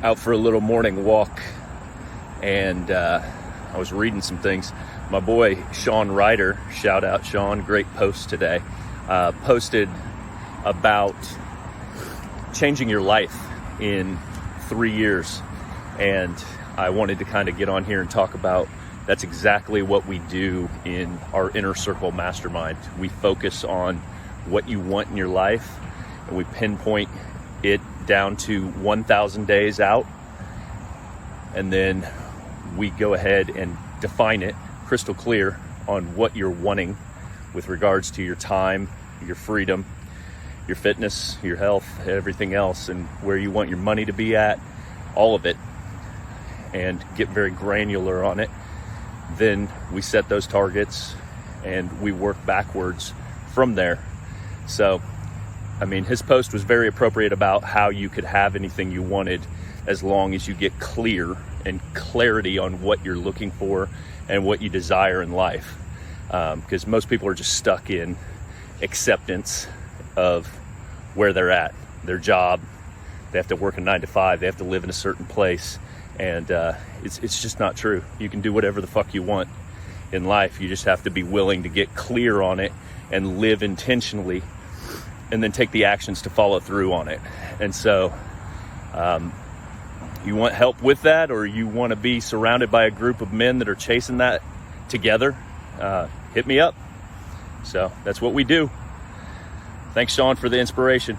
out for a little morning walk, and I was reading some things. My boy Sean Ryder, shout out Sean, great post today, posted about changing your life in 3 years. And I wanted to kind of get on here and talk about that's exactly what we do in our Inner Circle Mastermind. We focus on what you want in your life, and we pinpoint it down to 1,000 days out. And then we go ahead and define it crystal clear on what you're wanting with regards to your time, your freedom, your fitness, your health, everything else, and where you want your money to be at, all of it, and get very granular on it. Then we set those targets and we work backwards from there. So, I mean, his post was very appropriate about how you could have anything you wanted as long as you get clear and clarity on what you're looking for and what you desire in life. Because most people are just stuck in acceptance of where they're at, their job. They have to work a 9 to 5. They have to live in a certain place. And it's just not true. You can do whatever the fuck you want in life. You just have to be willing to get clear on it and live intentionally, and then take the actions to follow through on it. And so you want help with that, or you want to be surrounded by a group of men that are chasing that together, hit me up. So that's what we do. Thanks, Sean, for the inspiration.